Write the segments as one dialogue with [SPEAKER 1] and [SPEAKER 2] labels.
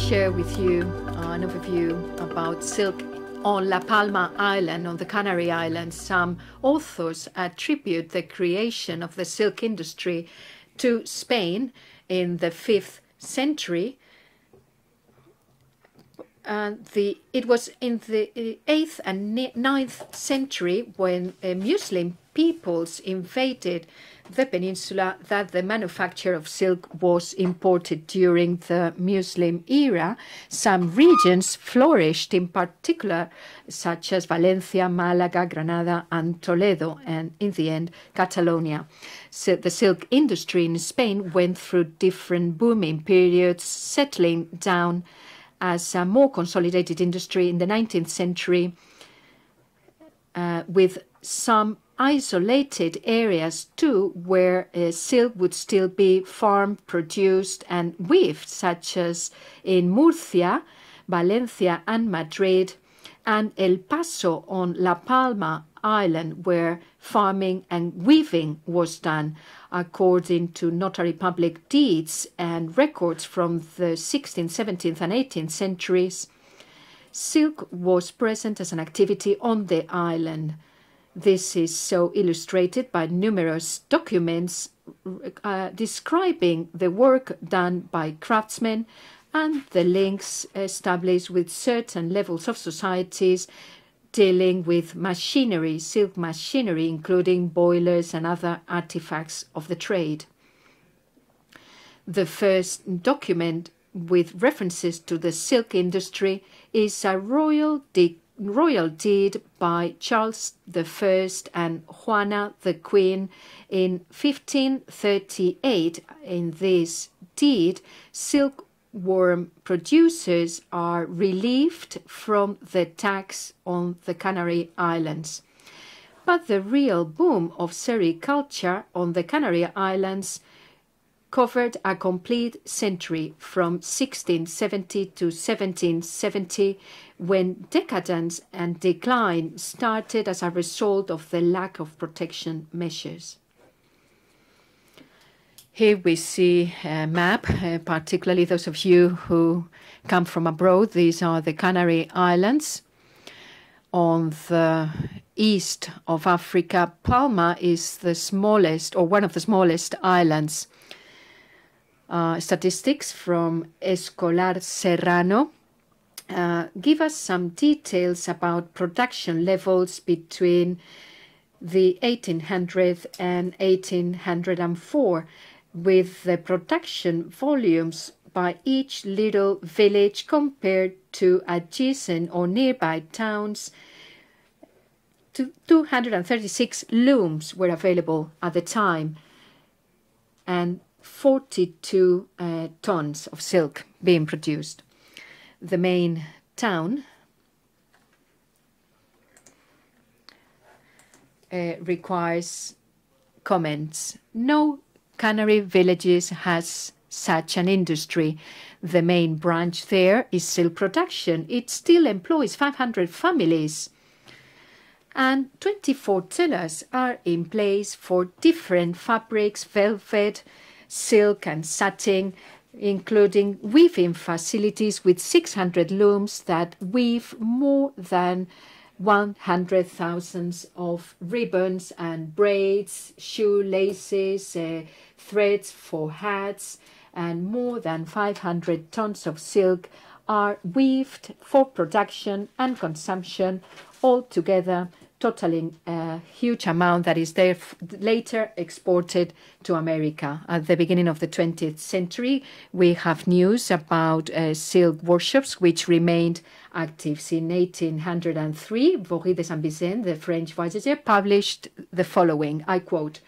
[SPEAKER 1] share with you an overview about silk on La Palma Island, on the Canary Islands. Some authors attribute the creation of the silk industry to Spain in the 5th century. It was in the 8th and 9th century when Muslim peoples invaded the peninsula that the manufacture of silk was imported during the Muslim era. Some regions flourished in particular, such as Valencia, Malaga, Granada, and Toledo, and in the end, Catalonia. So the silk industry in Spain went through different booming periods, settling down as a more consolidated industry in the 19th century, with some isolated areas too where silk would still be farmed, produced and weaved, such as in Murcia, Valencia and Madrid, and El Paso on La Palma Island, where farming and weaving was done. According to notary public deeds and records from the 16th, 17th and 18th centuries, silk was present as an activity on the island. This is so illustrated by numerous documents describing the work done by craftsmen and the links established with certain levels of societies dealing with machinery, silk machinery, including boilers and other artifacts of the trade. The first document with references to the silk industry is a royal deed by Charles I and Juana the Queen in 1538. In this deed, silkworm producers are relieved from the tax on the Canary Islands. But the real boom of sericulture on the Canary Islands covered a complete century, from 1670 to 1770, when decadence and decline started as a result of the lack of protection measures. Here we see a map, particularly those of you who come from abroad. These are the Canary Islands. On the east of Africa, Palma is the smallest, or one of the smallest islands. Statistics from Escolar Serrano give us some details about production levels between the 1800 and 1804, with the production volumes by each little village compared to adjacent or nearby towns. 236 looms were available at the time, and 42 tons of silk being produced. The main town requires comments. No Canary villages has such an industry. The main branch there is silk production. It still employs 500 families, and 24 tellers are in place for different fabrics, velvet, silk and satin, including weaving facilities with 600 looms that weave more than 100,000 of ribbons and braids, shoelaces, threads for hats, and more than 500 tons of silk are weaved for production and consumption, altogether totaling a huge amount that is there later exported to America. At the beginning of the 20th century, we have news about silk workshops which remained active. In 1803, Boris de Saint-Vicent, the French voyager, published the following, I quote,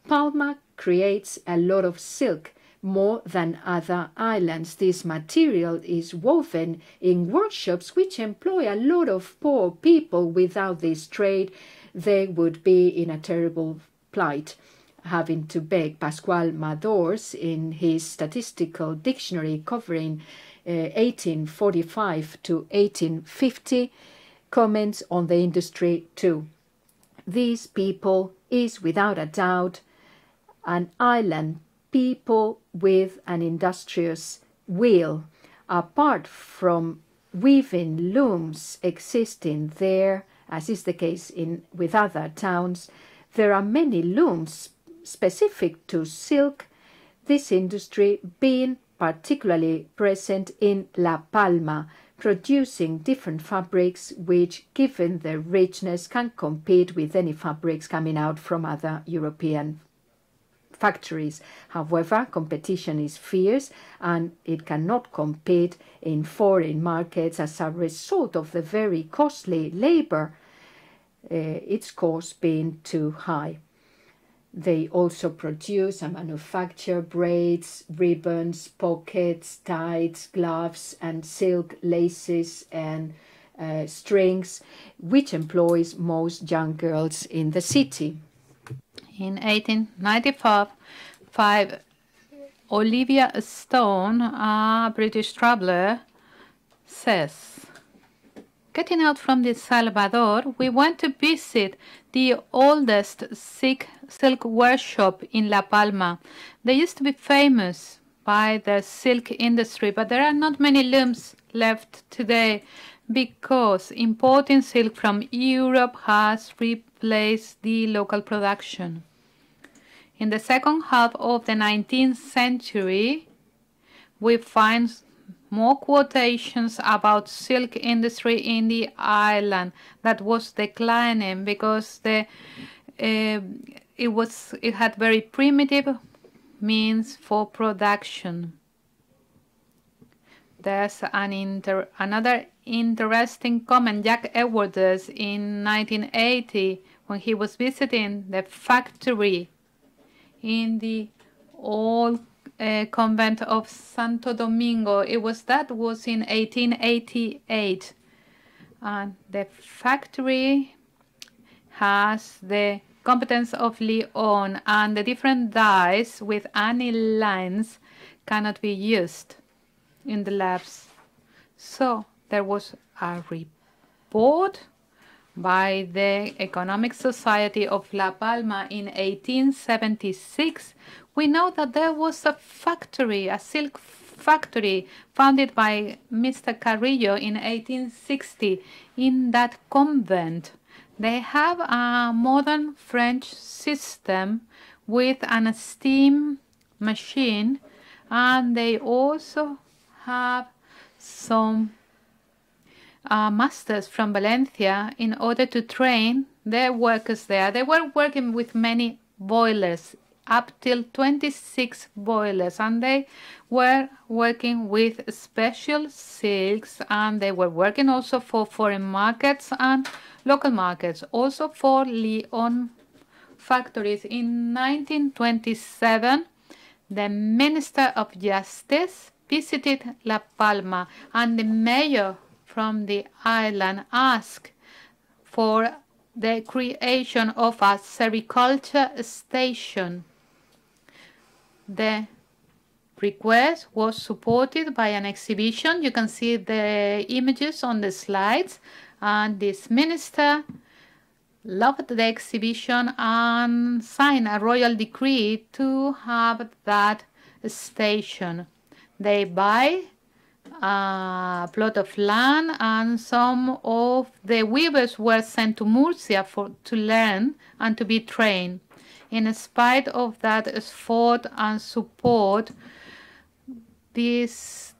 [SPEAKER 1] "Palma creates a lot of silk, more than other islands. This material is woven in workshops which employ a lot of poor people. Without this trade, they would be in a terrible plight." Having to beg, Pascual Madors, in his statistical dictionary covering 1845 to 1850, comments on the industry too. "These people is without a doubt an island people with an industrious will. Apart from weaving looms existing there, as is the case with other towns, there are many looms specific to silk, this industry being particularly present in La Palma, producing different fabrics which, given their richness, can compete with any fabrics coming out from other European factories. However, competition is fierce and it cannot compete in foreign markets as a result of the very costly labor, its cost being too high. They also produce and manufacture braids, ribbons, pockets, ties, gloves, and silk laces and strings, which employs most young girls in the city.
[SPEAKER 2] In 1895, Olivia Stone, a British traveler, says, "Getting out from the Salvador, we went to visit the oldest silk workshop in La Palma. They used to be famous by their silk industry, but there are not many looms left today because importing silk from Europe has replaced the local production." In the second half of the 19th century, we find more quotations about silk industry in the island that was declining because it had very primitive means for production. There's another interesting comment. Jack Edwards in 1980, when he was visiting the factory in the old convent of Santo Domingo. That was in 1888. And the factory has the competence of Lyon, and the different dyes with anneal lines cannot be used in the labs. So there was a report by the Economic Society of La Palma in 1876. We know that there was a factory, a silk factory, founded by Mr. Carrillo in 1860 in that convent. They have a modern French system with an steam machine, and they also have some masters from Valencia in order to train their workers there. They were working with many boilers, up till 26 boilers, and they were working with special silks, and they were working also for foreign markets and local markets, also for Lyon factories. In 1927, the Minister of Justice visited La Palma, and the mayor from the island asked for the creation of a sericulture station. The request was supported by an exhibition. You can see the images on the slides, and this minister loved the exhibition and signed a royal decree to have that station. They buy a plot of land, and some of the weavers were sent to Murcia to learn and to be trained. In spite of that effort and support, this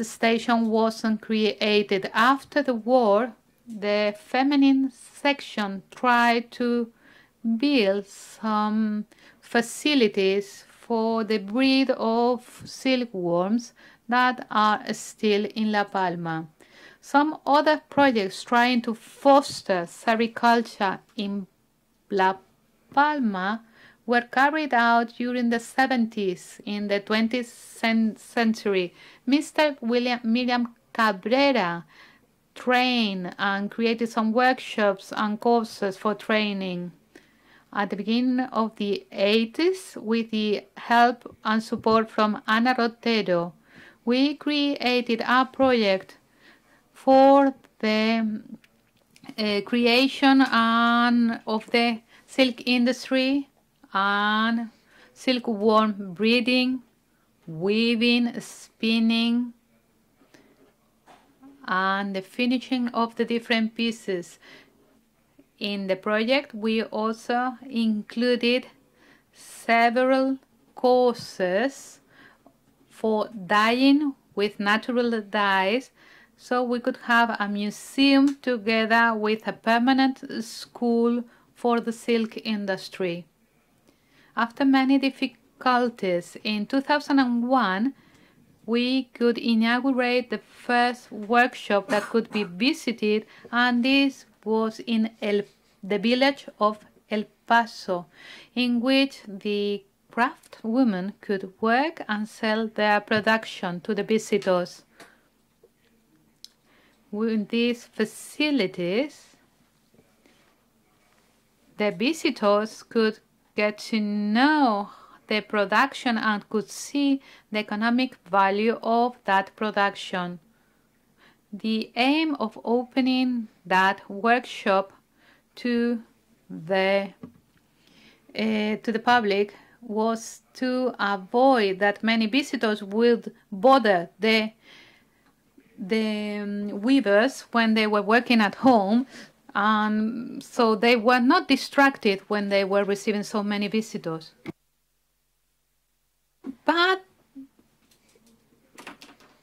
[SPEAKER 2] station wasn't created. After the war, the feminine section tried to build some facilities for the breed of silkworms that are still in La Palma. Some other projects trying to foster sericulture in La Palma were carried out during the 70s in the 20th century. Mr. Miriam Cabrera trained and created some workshops and courses for training. At the beginning of the 80s, with the help and support from Ana Rotero, we created a project for the creation of the silk industry and silkworm breeding, weaving, spinning, and the finishing of the different pieces. In the project, we also included several courses for dyeing with natural dyes, so we could have a museum together with a permanent school for the silk industry. After many difficulties, in 2001, we could inaugurate the first workshop that could be visited, and this was in the village of El Paso, in which the craft women could work and sell their production to the visitors. With these facilities, the visitors could get to know the production and could see the economic value of that production. The aim of opening that workshop to the public was to avoid that many visitors would bother the weavers when they were working at home, so they were not distracted when they were receiving so many visitors. But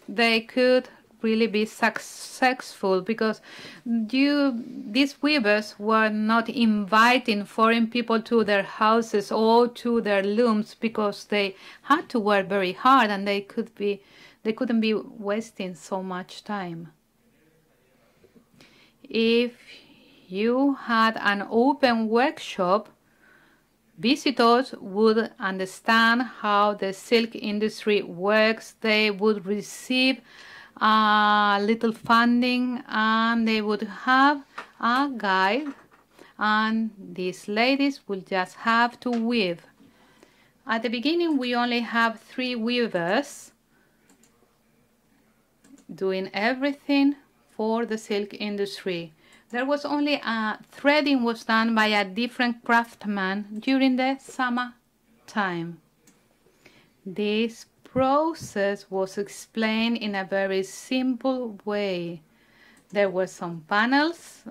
[SPEAKER 2] they could really be successful because these weavers were not inviting foreign people to their houses or to their looms, because they had to work very hard and they couldn't be wasting so much time. If you had an open workshop, visitors would understand how the silk industry works. They would receive a little funding and they would have a guide, and these ladies will just have to weave. At the beginning, we only have 3 weavers doing everything for the silk industry. There was only threading was done by a different craftsman during the summer time. This process was explained in a very simple way. There were some panels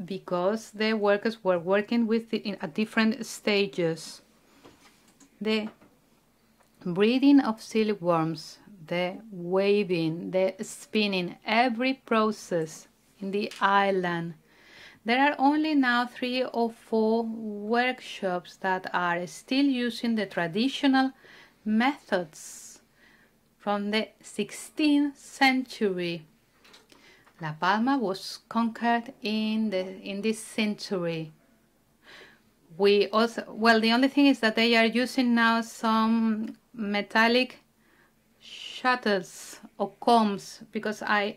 [SPEAKER 2] because the workers were working with it at different stages. The breeding of silkworms, the weaving, the spinning, every process in the island. There are only now 3 or 4 workshops that are still using the traditional methods from the 16th century. La Palma was conquered in this century. We also, well, the only thing is that they are using now some metallic shuttles or combs, because I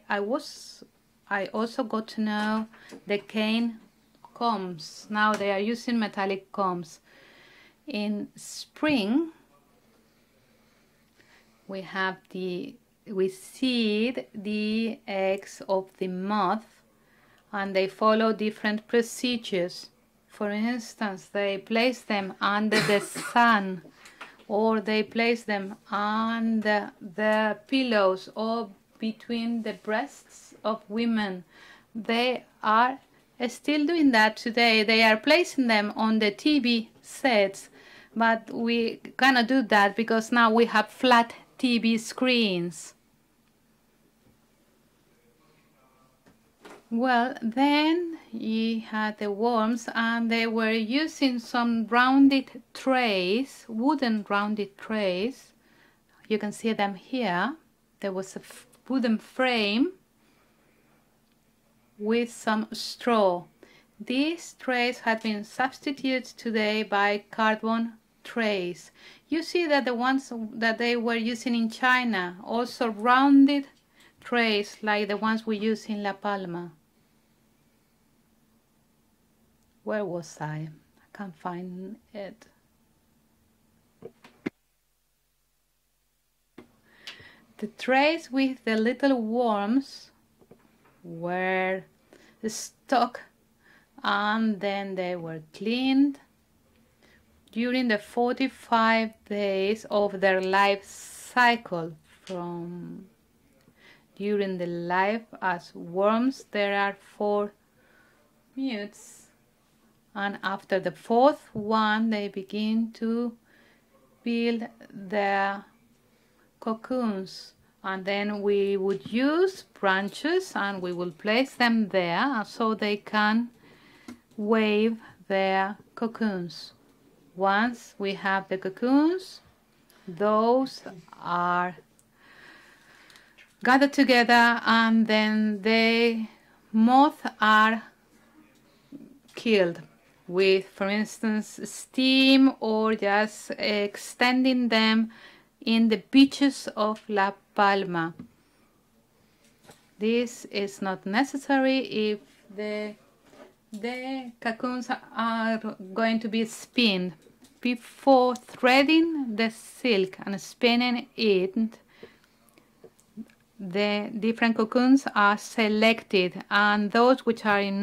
[SPEAKER 2] also got to know the cane combs. Now they are using metallic combs. In spring, we seed the eggs of the moth, and they follow different procedures. For instance, they place them under the sun, or they place them under the pillows or between the breasts of women. They are still doing that today. They are placing them on the TV sets, but we cannot do that because now we have flat TV screens. Well, then you had the worms, and they were using some rounded trays, wooden rounded trays. You can see them here. There was a wooden frame with some straw. These trays had been substituted today by cardboard trays. You see that the ones that they were using in China, also rounded trays like the ones we use in La Palma. Where was I? I can't find it. The trays with the little worms were stuck, and then they were cleaned during the 45 days of their life cycle. During during the life as worms there are 4 mutes, and after the 4th one they begin to build their cocoons, and then we would use branches and we will place them there so they can weave their cocoons. Once we have the cocoons, those are gathered together, and then the moths are killed with, for instance, steam, or just extending them in the beaches of La Palma. This is not necessary if the cocoons are going to be spinned. Before threading the silk and spinning it, the different cocoons are selected, and those which are in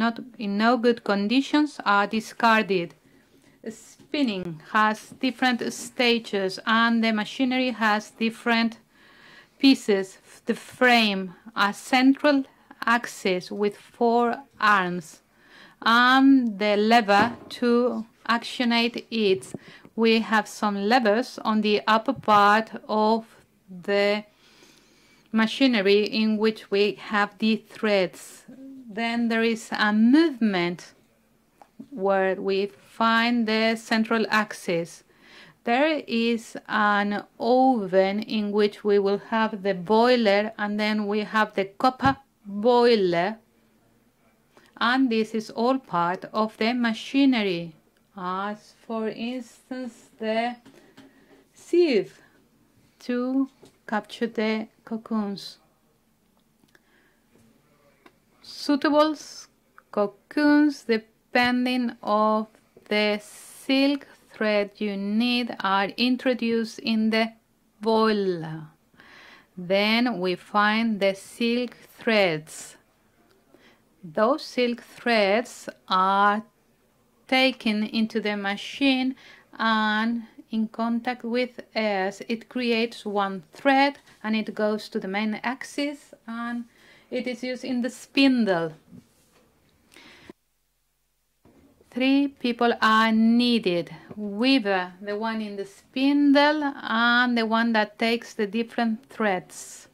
[SPEAKER 2] no good conditions are discarded. Spinning has different stages, and the machinery has different pieces. The frame, a central axis with 4 arms, and the lever to actionate it. We have some levers on the upper part of the machinery in which we have the threads. Then there is a movement where we find the central axis. There is an oven in which we will have the boiler, and then we have the copper boiler, and this is all part of the machinery, as for instance the sieve to capture the cocoons. Suitable cocoons depending on the silk thread you need are introduced in the boiler. Then we find the silk threads. Those silk threads are taken into the machine, and in contact with air it creates one thread, and it goes to the main axis, and it is used in the spindle. 3 people are needed: weaver, the one in the spindle, and the one that takes the different threads.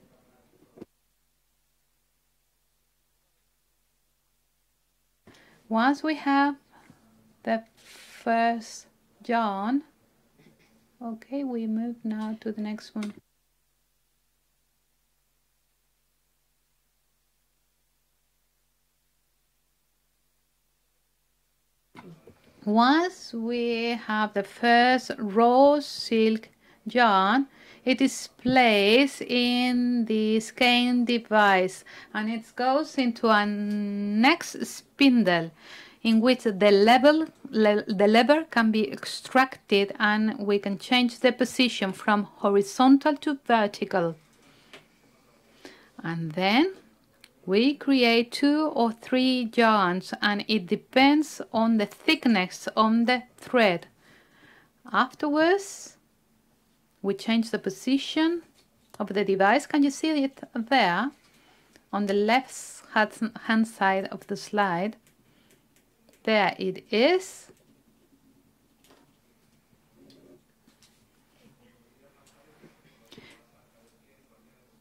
[SPEAKER 2] Once we have the first yarn, okay, we move now to the next one. Once we have the first raw silk yarn, it is placed in the skein device, and it goes into a next spindle in which the lever can be extracted, and we can change the position from horizontal to vertical. And then we create 2 or 3 yarns, and it depends on the thickness of the thread. Afterwards, we change the position of the device. Can you see it there on the left hand side of the slide? There it is.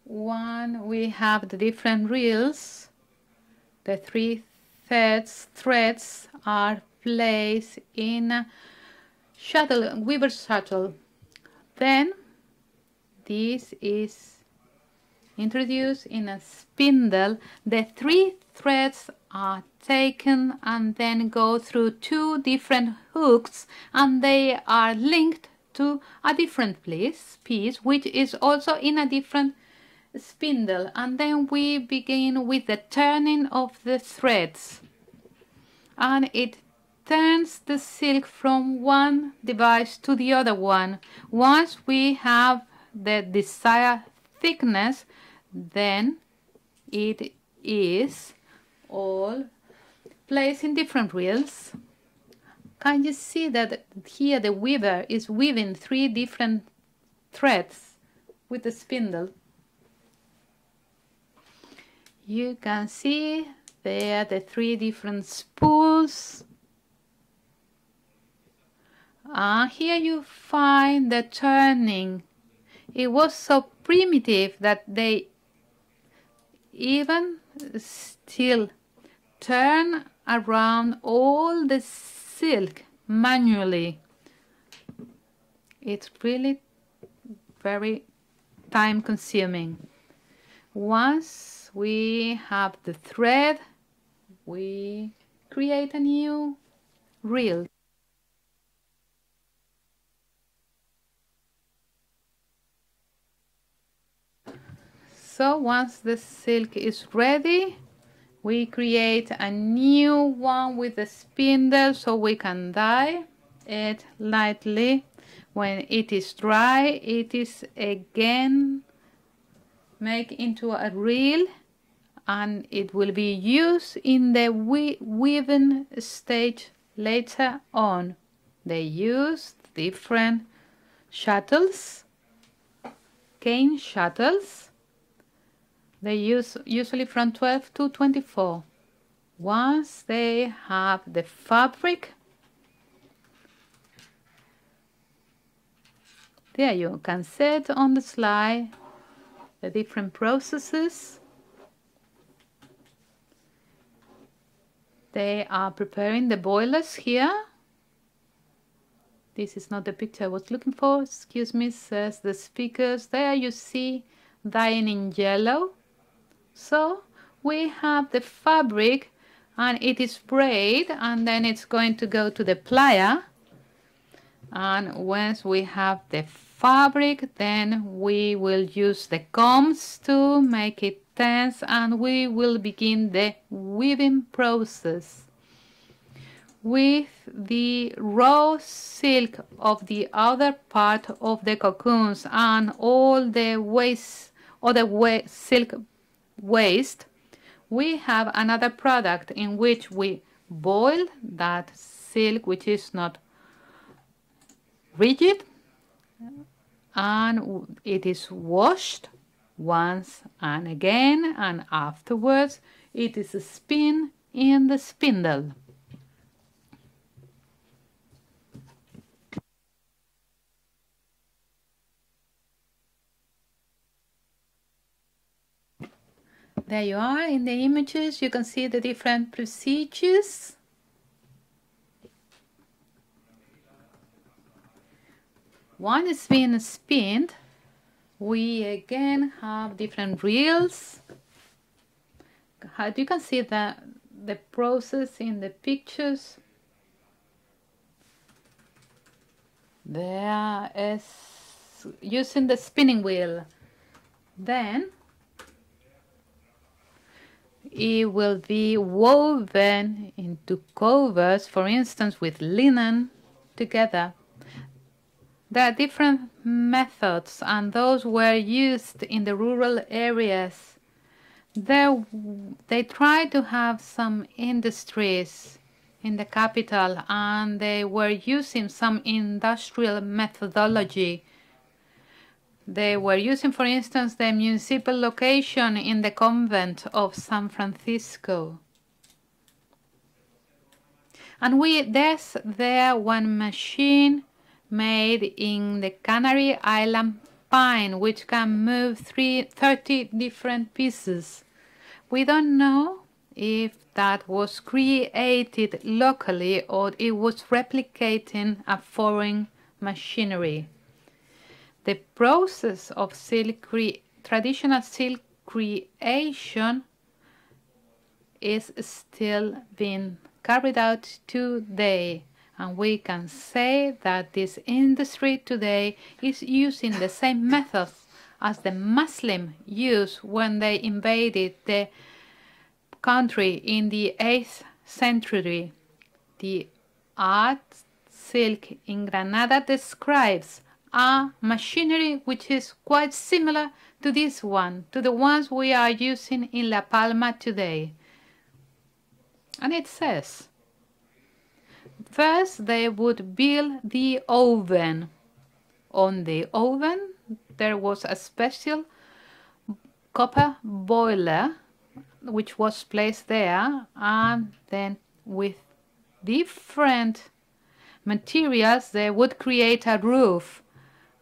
[SPEAKER 2] When we have the different reels, the 3 threads are placed in a weaver shuttle. Then this is introduced in a spindle. The 3 threads are taken and then go through 2 different hooks, and they are linked to a different piece which is also in a different spindle. And then we begin with the turning of the threads, and it turns the silk from one device to the other one. Once we have the desired thickness, then it is all placed in different reels. Can you see that here the weaver is weaving 3 different threads with the spindle? You can see there the 3 different spools. And here you find the turning. It was so primitive that they even still turn around all the silk manually. It's really very time consuming. Once we have the thread, we create a new reel. So once the silk is ready, we create a new one with a spindle so we can dye it lightly. When it is dry, it is again made into a reel, and it will be used in the weaving stage later on. They use different shuttles, cane shuttles. They use usually from 12 to 24. Once they have the fabric, there you can see on the slide the different processes. They are preparing the boilers here. This is not the picture I was looking for. Excuse me, says the speakers. There you see dyeing in yellow. So we have the fabric and it is braided, and then it's going to go to the plier. And once we have the fabric, then we will use the combs to make it tense, and we will begin the weaving process. With the raw silk of the other part of the cocoons and all the waste or the silk waste, we have another product in which we boil that silk, which is not rigid, and it is washed once and again, and afterwards it is spun in the spindle. There you are in the images. You can see the different procedures. One is being spinned. We again have different reels. You can see the process in the pictures. There is using the spinning wheel. Then it will be woven into covers, for instance, with linen together. There are different methods, and those were used in the rural areas. They tried to have some industries in the capital, and they were using some industrial methodology. They were using, for instance, the municipal location in the convent of San Francisco. And there's there one machine made in the Canary Island pine, which can move 30 different pieces. We don't know if that was created locally or it was replicating a foreign machinery. The process of traditional silk creation is still being carried out today, and we can say that this industry today is using the same methods as the Muslims used when they invaded the country in the 8th century. The art silk in Granada describes a machinery which is quite similar to this one, to the ones we are using in La Palma today. And it says, first they would build the oven. On the oven there was a special copper boiler which was placed there, and then with different materials they would create a roof.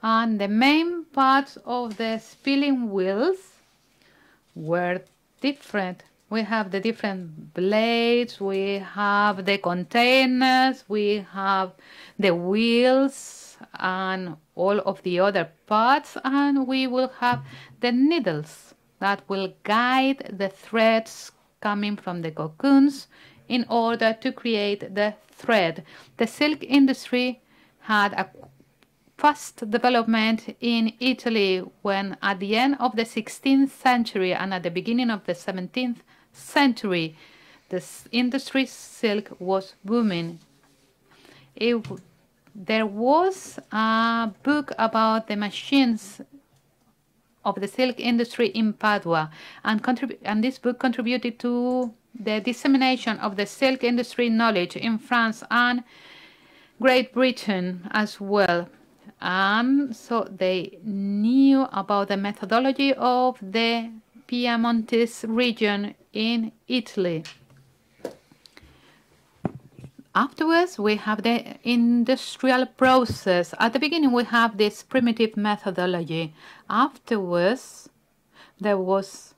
[SPEAKER 2] And the main parts of the spinning wheels were different. We have the different blades, we have the containers, we have the wheels and all of the other parts, and we will have the needles that will guide the threads coming from the cocoons in order to create the thread. The silk industry had a fast development in Italy when at the end of the 16th century and at the beginning of the 17th century, this industry silk was booming. There was a book about the machines of the silk industry in Padua, and this book contributed to the dissemination of the silk industry knowledge in France and Great Britain as well. And so they knew about the methodology of the Piemontese region in Italy. Afterwards, we have the industrial process. At the beginning, we have this primitive methodology. Afterwards, there was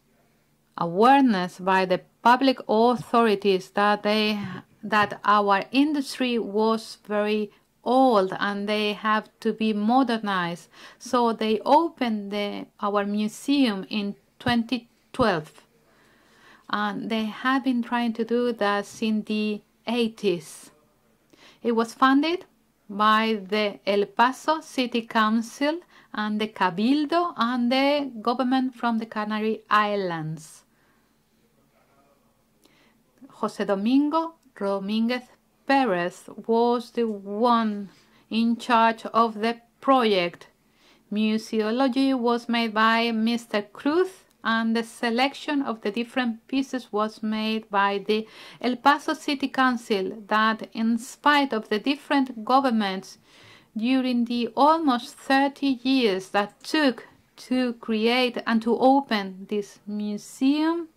[SPEAKER 2] awareness by the public authorities that our industry was very old and they have to be modernized. So they opened our museum in 2012. And they have been trying to do that since the 80s. It was funded by the El Paso City Council and the Cabildo and the government from the Canary Islands. José Domingo Domínguez Pérez was the one in charge of the project. Museology was made by Mr. Cruz, and the selection of the different pieces was made by the El Paso City Council that, in spite of the different governments during the almost 30 years that took to create and to open this museum,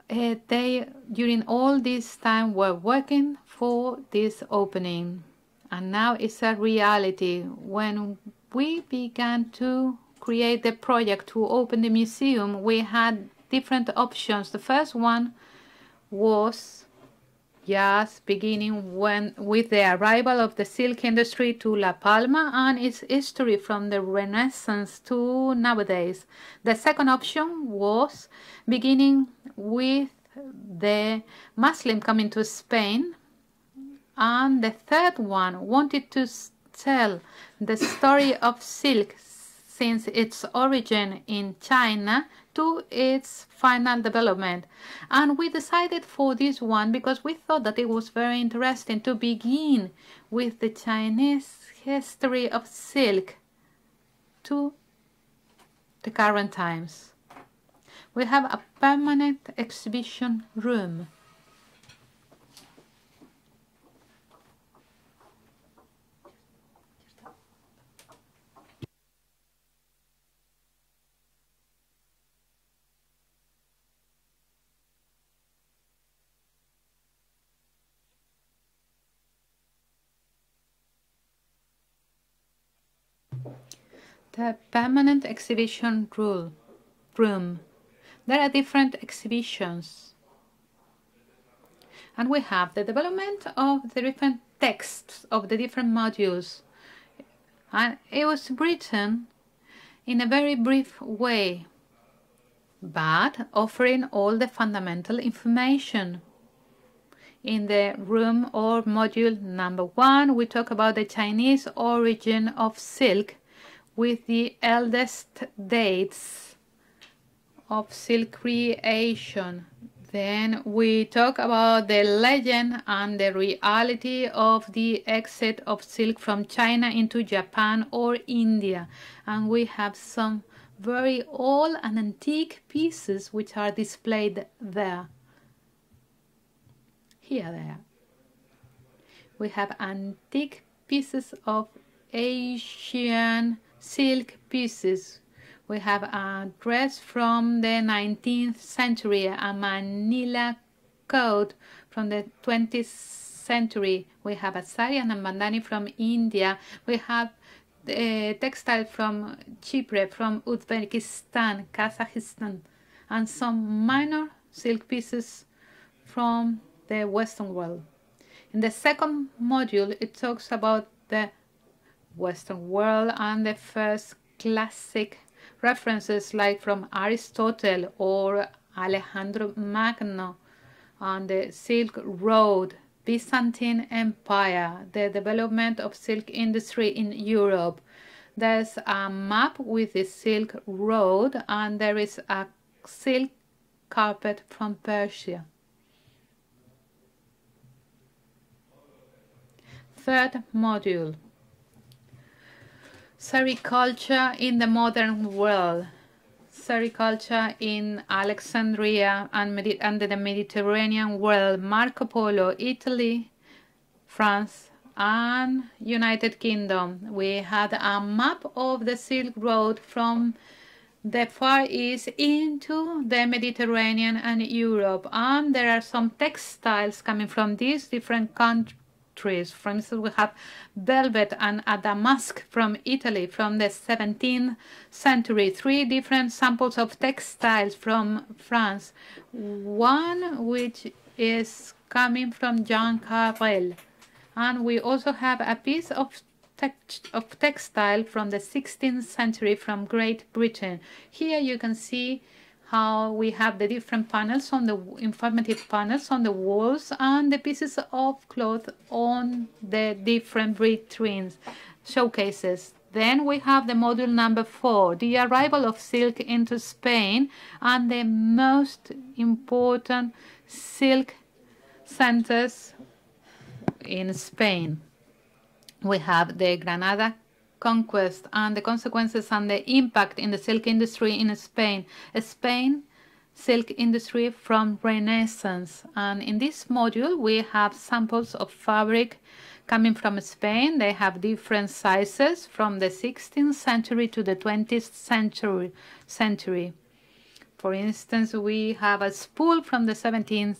[SPEAKER 2] they, during all this time, were working for this opening. And now it's a reality. When we began to create the project to open the museum, we had different options. The first one was just beginning with the arrival of the silk industry to La Palma and its history from the Renaissance to nowadays. The second option was beginning with the Muslim coming to Spain, and the third one wanted to tell the story of silk since its origin in China to its final development. And we decided for this one because we thought that it was very interesting to begin with the Chinese history of silk to the current times. We have a permanent exhibition room. The permanent exhibition room. There are different exhibitions. And we have the development of the different texts of the different modules. And it was written in a very brief way, but offering all the fundamental information. In the room or module number 1, we talk about the Chinese origin of silk with the eldest dates of silk creation. Then we talk about the legend and the reality of the exit of silk from China into Japan or India. And we have some very old and antique pieces which are displayed there. Here they are. We have antique pieces of Asian silk pieces We have a dress from the 19th century, a Manila coat from the 20th century. We have a sari and a bandani from India. We have textile from Chipre, from Uzbekistan, Kazakhstan, and some minor silk pieces from the Western world. In the second module, it talks about the Western world and the first classic references like from Aristotle or Alejandro Magno on the Silk Road, Byzantine Empire, the development of silk industry in Europe. There's a map with the Silk Road, and there is a silk carpet from Persia. Third module, sericulture in the modern world. Sericulture in Alexandria and the Mediterranean world, Marco Polo, Italy, France, and United Kingdom. We had a map of the Silk Road from the Far East into the Mediterranean and Europe, and there are some textiles coming from these different countries. For instance, we have velvet and a damask from Italy from the 17th century. 3 different samples of textiles from France. One which is coming from Jean Carrel. And we also have a piece of textile from the 16th century from Great Britain. Here you can see how we have the different panels on the informative panels on the walls and the pieces of cloth on the different vitrines, showcases. Then we have the module number 4, the arrival of silk into Spain and the most important silk centers in Spain. We have the Granada conquest and the consequences and the impact in the silk industry in Spain. Spain silk industry from Renaissance. And in this module we have samples of fabric coming from Spain. They have different sizes from the 16th century to the 20th century. For instance, we have a spool from the 17th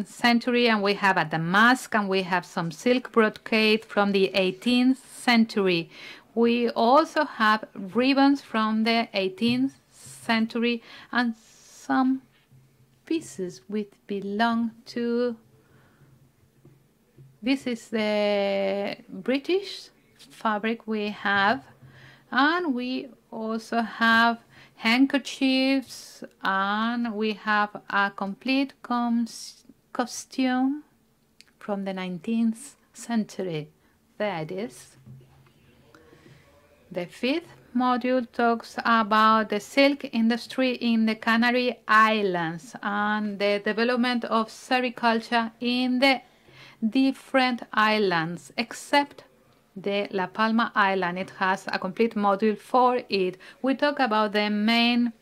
[SPEAKER 2] century, and we have a damask, and we have some silk brocade from the 18th century. We also have ribbons from the 18th century and some pieces which belong to, this is the British fabric we have, and we also have handkerchiefs, and we have a complete costume from the 19th century. There it is. The 5th module talks about the silk industry in the Canary Islands and the development of sericulture in the different islands, except the La Palma Island. It has a complete module for it. We talk about the main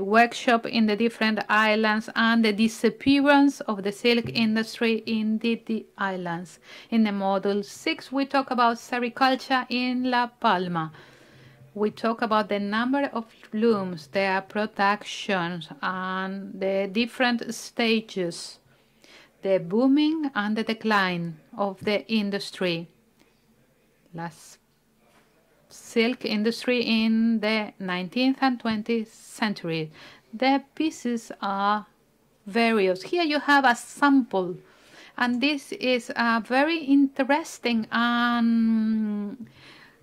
[SPEAKER 2] workshop in the different islands and the disappearance of the silk industry in the islands. In the module 6, we talk about sericulture in La Palma. We talk about the number of looms, their productions, and the different stages, the booming and the decline of the industry. Last silk industry in the 19th and 20th century. The pieces are various. Here you have a sample, and this is a very interesting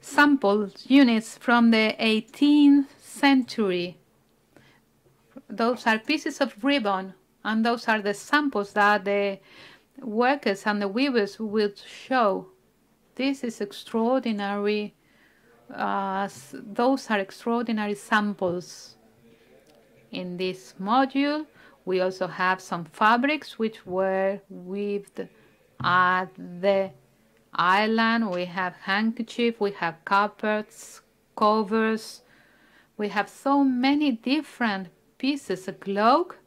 [SPEAKER 2] sample units from the 18th century. Those are pieces of ribbon, and those are the samples that the workers and the weavers will show. This is extraordinary. Those are extraordinary samples. In this module, we also have some fabrics which were weaved at the island. We have handkerchief, we have carpets, covers. We have so many different pieces, a cloak,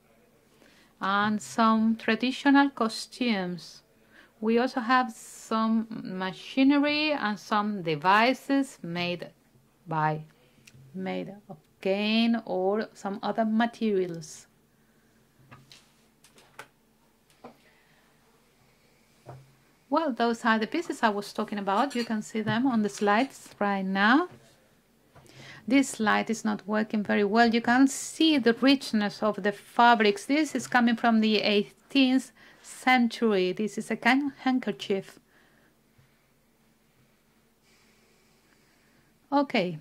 [SPEAKER 2] and some traditional costumes. We also have some machinery and some devices made made of cane or some other materials. Well, those are the pieces I was talking about. You can see them on the slides right now. This slide is not working very well. You can see the richness of the fabrics. This is coming from the 18th century. This is a handkerchief. Okay.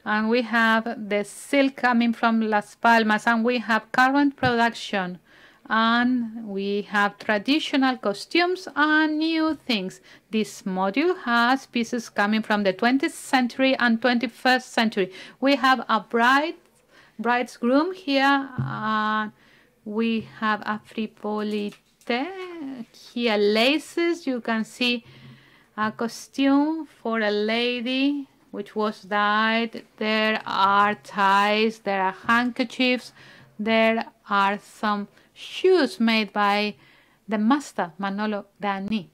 [SPEAKER 2] And we have the silk coming from Las Palmas, and we have current production. And we have traditional costumes and new things. This module has pieces coming from the 20th century and 21st century. We have a bride's groom here. We have a fripolite. Here laces. You can see a costume for a lady which was dyed. There are ties. There are handkerchiefs. There are some shoes made by the master, Manolo Dani.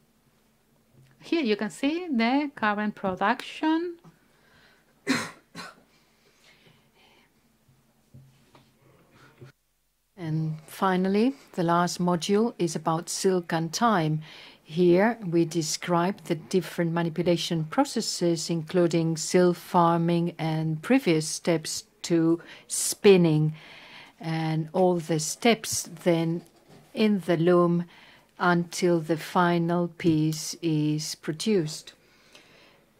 [SPEAKER 2] Here you can see the current production.
[SPEAKER 1] And finally, the last module is about silk and time. Here we describe the different manipulation processes, including silk farming and previous steps to spinning, and all the steps then in the loom until the final piece is produced.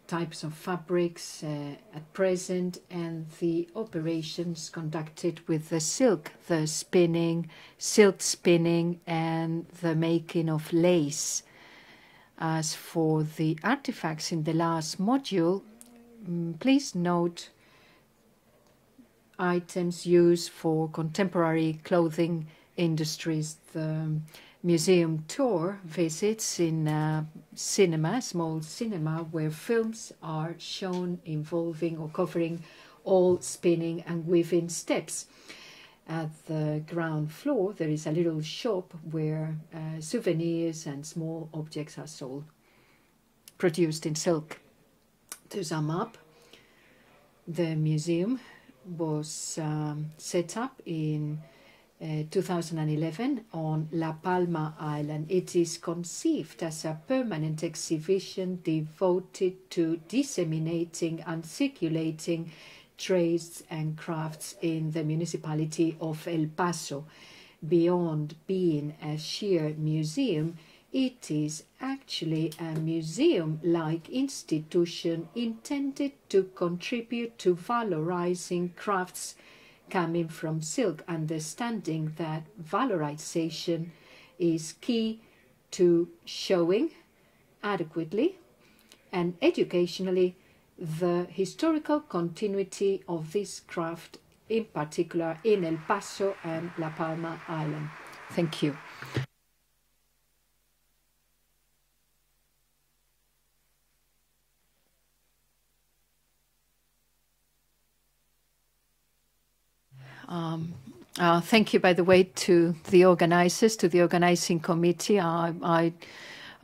[SPEAKER 1] Types of fabrics at present, and the operations conducted with the silk, the spinning, silk spinning, and the making of lace. As for the artifacts in the last module, please note items used for contemporary clothing industries. The museum tour visits in a cinema, small cinema, where films are shown involving or covering all spinning and weaving steps. At the ground floor, there is a little shop where souvenirs and small objects are sold, produced in silk. To sum up, the museum was set up in 2011 on La Palma Island. It is conceived as a permanent exhibition devoted to disseminating and circulating trades and crafts in the municipality of El Paso. Beyond being a sheer museum, it is actually a museum-like institution intended to contribute to valorizing crafts coming from silk, understanding that valorization is key to showing adequately and educationally the historical continuity of this craft, in particular in El Paso and La Palma Island. Thank you. Thank you, by the way, to the organizers, to the organizing committee. I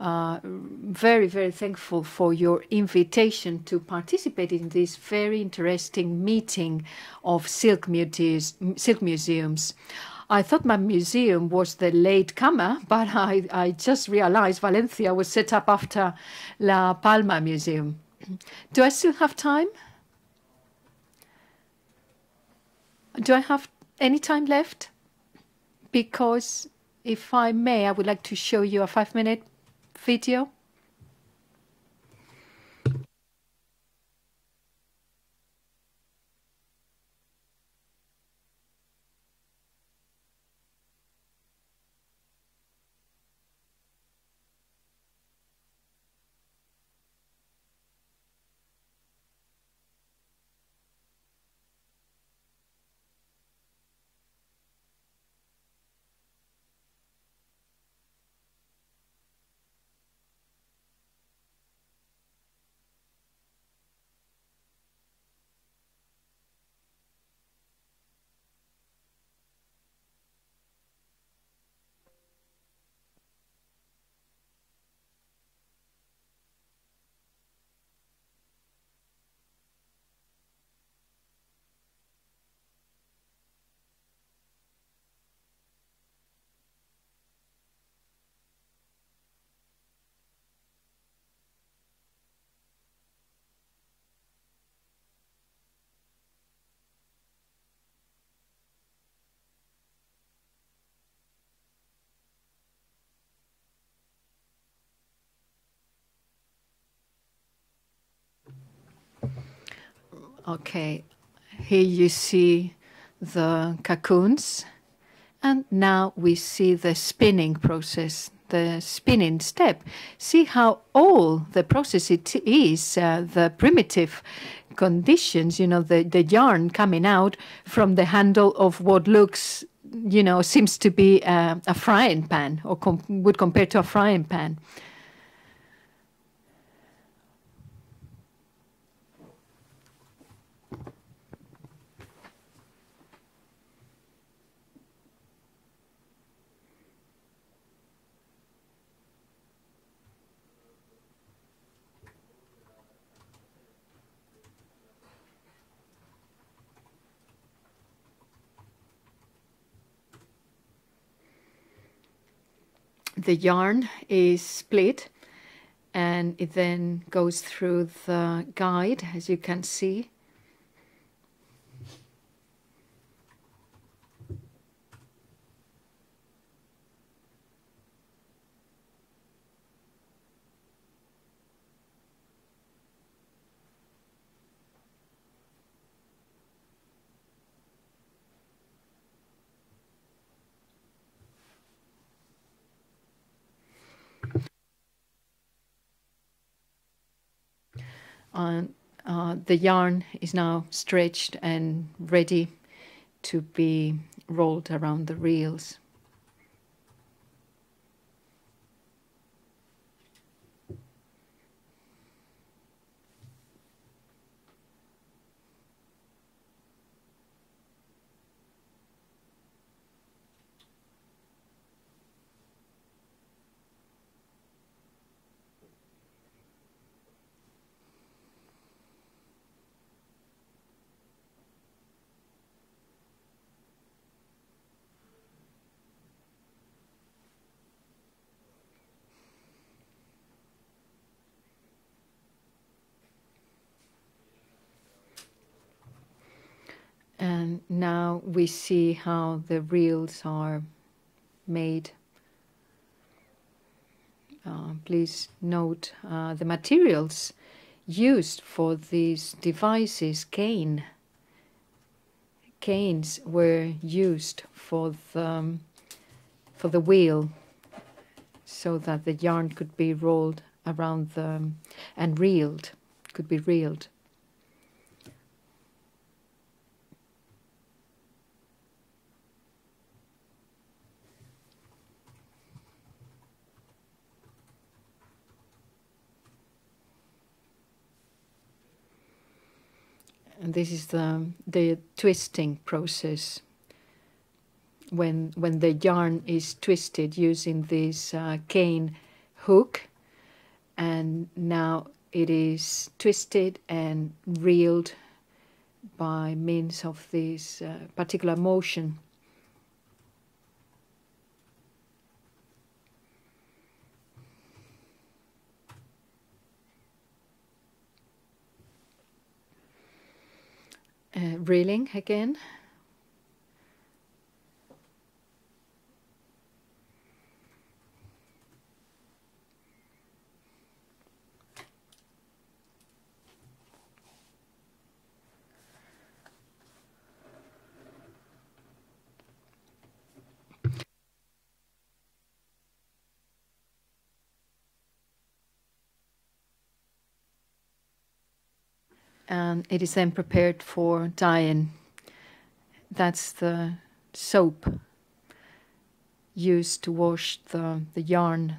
[SPEAKER 1] very, very thankful for your invitation to participate in this very interesting meeting of silk museums. I thought my museum was the latecomer, but I just realized Valencia was set up after La Palma Museum. Do I still have time? Do I have any time left? Because if I may, I would like to show you a 5-minute video. Okay, here you see the cocoons, and now we see the spinning process, the spinning step. See how all the process it is, the primitive conditions, the yarn coming out from the handle of what looks, seems to be a frying pan, or would compare to a frying pan. The yarn is split, and it then goes through the guide, as you can see. The yarn is now stretched and ready to be rolled around the reels. And now we see how the reels are made. Please note the materials used for these devices. Canes were used for the wheel, so that the yarn could be rolled around and reeled, could be reeled. And this is the twisting process. When the yarn is twisted using this cane hook, and now it is twisted and reeled by means of this particular motion. Reeling again. And it is then prepared for dyeing. That's the soap used to wash the yarn.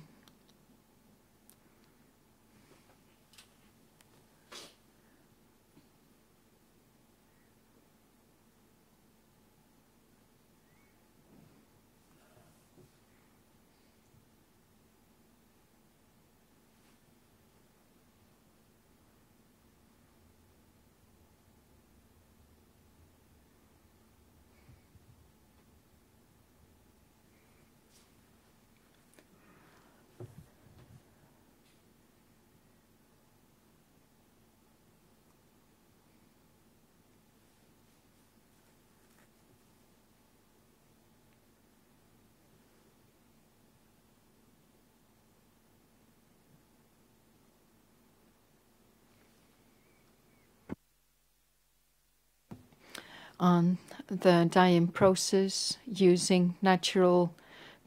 [SPEAKER 1] on the dyeing process using natural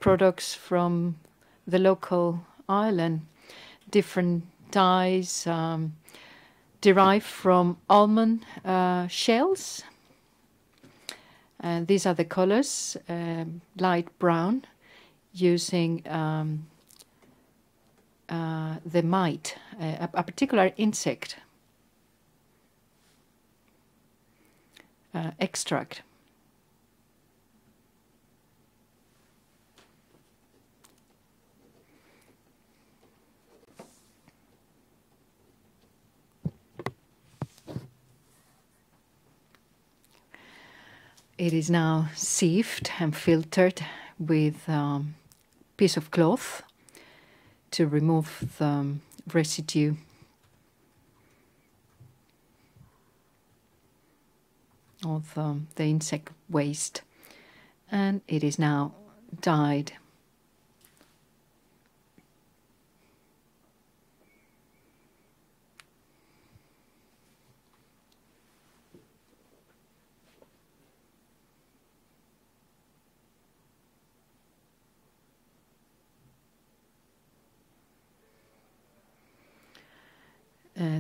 [SPEAKER 1] products from the local island. Different dyes derived from almond shells. These are the colors, light brown, using the mite, a particular insect extract. It is now sieved and filtered with a piece of cloth to remove the residue. Of the insect waste, and it is now dyed.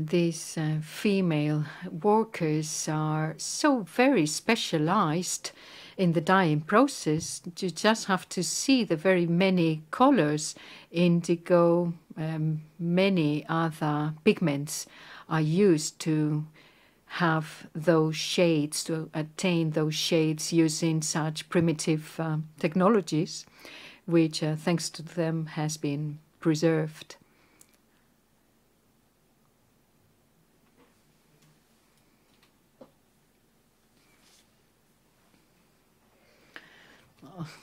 [SPEAKER 1] These female workers are so very specialized in the dyeing process. You just have to see the very many colors, indigo, many other pigments are used to have those shades, to attain those shades using such primitive technologies, which thanks to them has been preserved.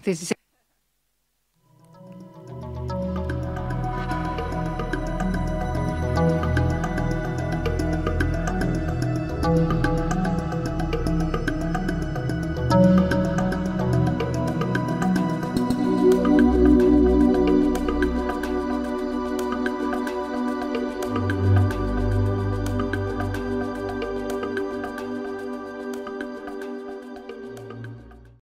[SPEAKER 1] This is